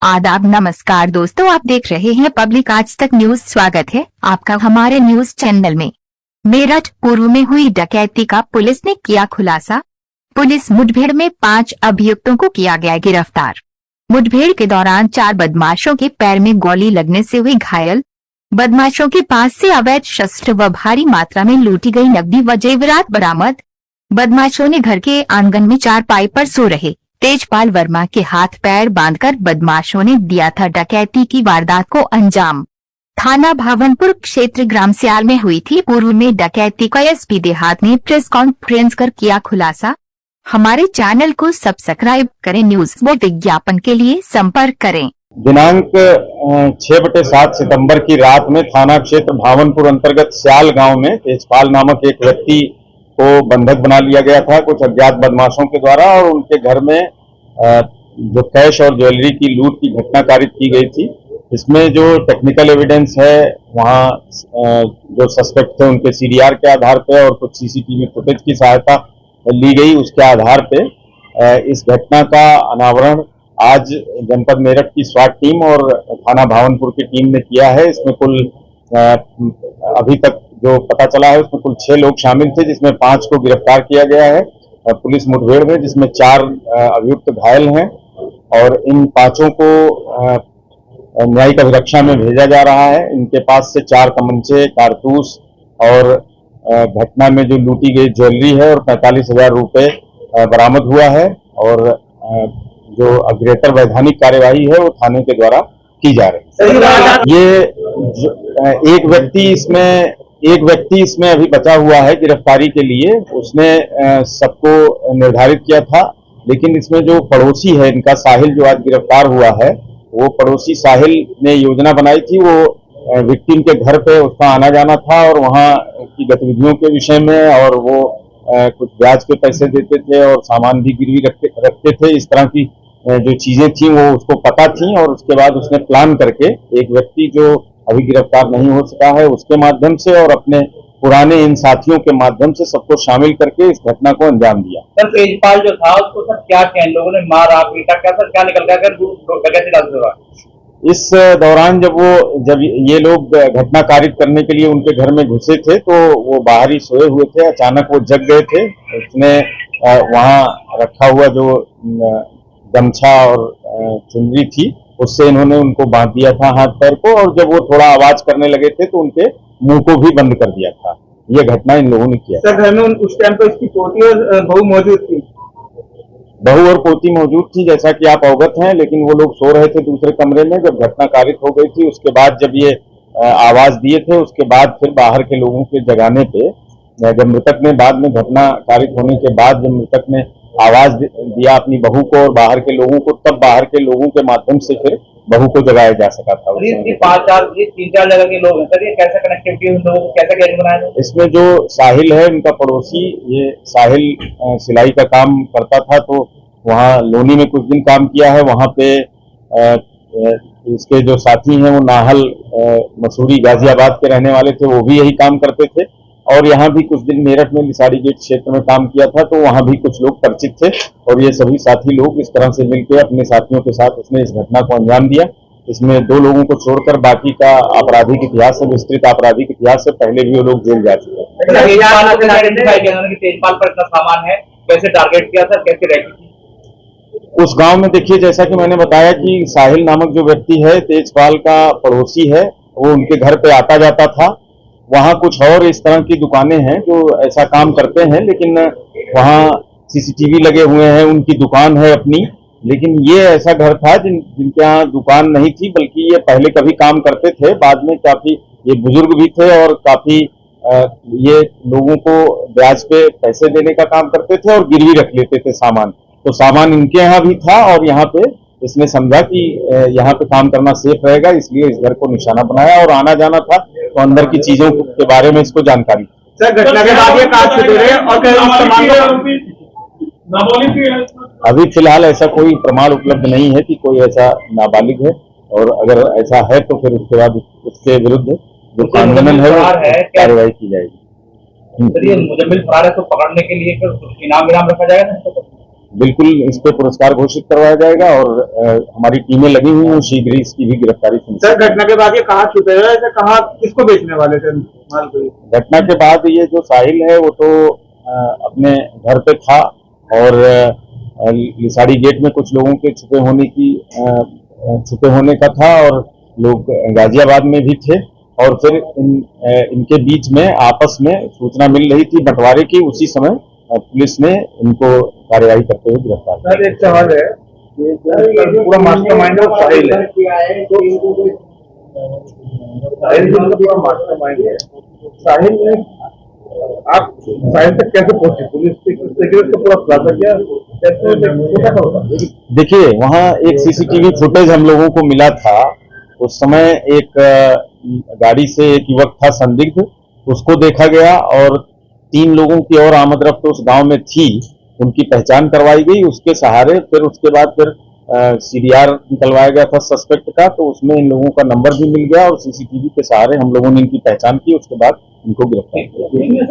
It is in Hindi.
आदाब, नमस्कार दोस्तों, आप देख रहे हैं पब्लिक आज तक न्यूज। स्वागत है आपका हमारे न्यूज चैनल में। मेरठ पूर्व में हुई डकैती का पुलिस ने किया खुलासा। पुलिस मुठभेड़ में 5 अभियुक्तों को किया गया गिरफ्तार। मुठभेड़ के दौरान 4 बदमाशों के पैर में गोली लगने से हुए घायल। बदमाशों के पास से अवैध शस्त्र व भारी मात्रा में लूटी गई नकदी व जेवरात बरामद। बदमाशों ने घर के आंगन में चारपाई पर सो रहे तेजपाल वर्मा के हाथ पैर बांधकर बदमाशों ने दिया था डकैती की वारदात को अंजाम। थाना भावनपुर क्षेत्र ग्राम सियाल में हुई थी पूर्व में डकैती का एसपी देहात ने प्रेस कॉन्फ्रेंस कर किया खुलासा। हमारे चैनल को सब्सक्राइब करें। न्यूज व विज्ञापन के लिए संपर्क करें। दिनांक 6/7 सितंबर की रात में थाना क्षेत्र भावनपुर अंतर्गत सियाल गांव में तेजपाल नामक एक व्यक्ति को बंधक बना लिया गया था कुछ अज्ञात बदमाशों के द्वारा, और उनके घर में जो कैश और ज्वेलरी की लूट की घटना कारित की गई थी। इसमें जो टेक्निकल एविडेंस है, वहां जो सस्पेक्ट थे उनके सीडीआर के आधार पे और कुछ सीसीटीवी फुटेज की सहायता ली गई, उसके आधार पे इस घटना का अनावरण आज जनपद मेरठ की स्वाट टीम और थाना भावनपुर की टीम ने किया है। इसमें कुल अभी तक जो पता चला है उसमें कुल 6 लोग शामिल थे, जिसमें 5 को गिरफ्तार किया गया है पुलिस मुठभेड़ में, जिसमें 4 अभियुक्त घायल हैं और इन 5 को न्यायिक अभिरक्षा में भेजा जा रहा है। इनके पास से 4 तमंचे, कारतूस और घटना में जो लूटी गई ज्वेलरी है और 45,000 रुपए बरामद हुआ है, और जो अग्रेतर वैधानिक कार्यवाही है वो थाने के द्वारा की जा रही है। ये एक व्यक्ति इसमें अभी बचा हुआ है गिरफ्तारी के लिए। उसने सबको निर्धारित किया था, लेकिन इसमें जो पड़ोसी है इनका साहिल, जो आज गिरफ्तार हुआ है, वो पड़ोसी साहिल ने योजना बनाई थी। वो विक्टिम के घर पे उसका आना जाना था और वहाँ की गतिविधियों के विषय में, और वो कुछ ब्याज के पैसे देते थे और सामान भी गिरवी रखते थे। इस तरह की जो चीजें थी वो उसको पता थी, और उसके बाद उसने प्लान करके एक व्यक्ति जो अभी गिरफ्तार नहीं हो सका है उसके माध्यम से और अपने पुराने इन साथियों के माध्यम से सबको शामिल करके इस घटना को अंजाम दिया। सर तेजपाल जो था उसको सर क्या किया इन लोगों ने, मारा पीटा, क्या सर क्या निकल गया? इस दौरान जब ये लोग घटना कारित करने के लिए उनके घर में घुसे थे तो वो बाहर ही सोए हुए थे। अचानक वो जग गए थे। उसने वहाँ रखा हुआ जो गमछा और चुनरी थी उससे इन्होंने उनको बांध दिया था हाथ पैर को, और जब वो थोड़ा आवाज करने लगे थे तो उनके मुंह को भी बंद कर दिया था। ये घटना इन लोगों ने किया। सर घर में उस टाइम पर इसकी पोती और बहू मौजूद थी? बहू और पोती मौजूद थी, जैसा कि आप अवगत हैं, लेकिन वो लोग सो रहे थे दूसरे कमरे में जब घटना कारित हो गई थी। उसके बाद जब ये आवाज दिए थे उसके बाद फिर बाहर के लोगों के जगाने पे, जब मृतक ने बाद में घटना कारित होने के बाद जब मृतक ने आवाज दिया अपनी बहू को और बाहर के लोगों को, तब बाहर के लोगों के माध्यम से फिर बहू को जगाया जा सका था। 3-4 जगह के लोग हैं सर, ये कैसे कनेक्टिविटी उन लोगों को कैसे गैंग बनाया? इसमें जो साहिल है उनका पड़ोसी, ये साहिल सिलाई का काम करता था, तो वहाँ लोनी में कुछ दिन काम किया है। वहाँ पे इसके जो साथी हैं वो नाहल मसूरी गाजियाबाद के रहने वाले थे, वो भी यही काम करते थे, और यहाँ भी कुछ दिन मेरठ में लिसाड़ी गेट क्षेत्र में काम किया था, तो वहाँ भी कुछ लोग परिचित थे। और ये सभी साथी लोग इस तरह से मिलकर अपने साथियों के साथ उसने इस घटना को अंजाम दिया। इसमें 2 लोगों को छोड़कर बाकी का आपराधिक इतिहास से, विस्तृत आपराधिक इतिहास से पहले भी वो लोग जेल जा चुके हैं। तेजपाल पर इतना सामान है, कैसे टारगेट किया था, कैसे रैकी थी उस गांव में? देखिए, जैसा कि मैंने बताया कि साहिल नामक जो व्यक्ति है तेजपाल का पड़ोसी है, वो उनके घर पे आता जाता था। वहाँ कुछ और इस तरह की दुकानें हैं जो ऐसा काम करते हैं, लेकिन वहाँ सीसीटीवी लगे हुए हैं, उनकी दुकान है अपनी। लेकिन ये ऐसा घर था जिनके यहाँ दुकान नहीं थी, बल्कि ये पहले कभी काम करते थे। बाद में काफी ये बुजुर्ग भी थे और काफी ये लोगों को ब्याज पे पैसे देने का काम करते थे और गिरवी रख लेते थे सामान। तो सामान इनके यहाँ भी था और यहाँ पे इसने समझा कि यहाँ पे काम करना सेफ रहेगा, इसलिए इस घर को निशाना बनाया और आना जाना था, तो अंदर की चीजों के बारे में इसको जानकारी। सर घटना के बाद ये काज से जुड़े और अभी फिलहाल ऐसा कोई प्रमाण उपलब्ध नहीं है कि कोई ऐसा नाबालिग है, और अगर ऐसा है तो फिर उसके बाद उसके विरुद्ध जो कानूनन है कार्रवाई की जाएगी। सर ये मुजम्मिल फरार है, तो पकड़ने के लिए फिर इनाम रखा जाएगा? बिल्कुल इस पे पुरस्कार घोषित करवाया जाएगा और हमारी टीमें लगी हुई हैं, शीघ्र ही इसकी भी गिरफ्तारी सुनिश्चित। सर घटना के बाद ये कहाँ छुपे हुए थे, कहाँ किसको बेचने वाले थे माल को? घटना के बाद ये जो साहिल है वो तो अपने घर पे था और लिसाड़ी गेट में कुछ लोगों के छुपे होने का था और लोग गाजियाबाद में भी थे और फिर इनके बीच में आपस में सूचना मिल रही थी बंटवारे की, उसी समय पुलिस ने इनको कार्यवाही करते हुए गिरफ्तार किया। सर एक सवाल है, ये पूरा मास्टरमाइंड है साहिल है, पूरा मास्टरमाइंड है साहिल ने, आप साहिल तक कैसे पहुंचे? पुलिस को पूरा खुलासा किया कैसे? देखिए वहाँ एक सीसीटीवी फुटेज हम लोगों को मिला था। उस समय एक गाड़ी से एक युवक था संदिग्ध, उसको देखा गया और 3 लोगों की और आमद रफ्त उस गांव में थी, उनकी पहचान करवाई गई। उसके सहारे फिर उसके बाद फिर सीडीआर निकलवाया गया था सस्पेक्ट का, तो उसमें इन लोगों का नंबर भी मिल गया और सीसीटीवी के सहारे हम लोगों ने इनकी पहचान की, उसके बाद इनको गिरफ्तार किया।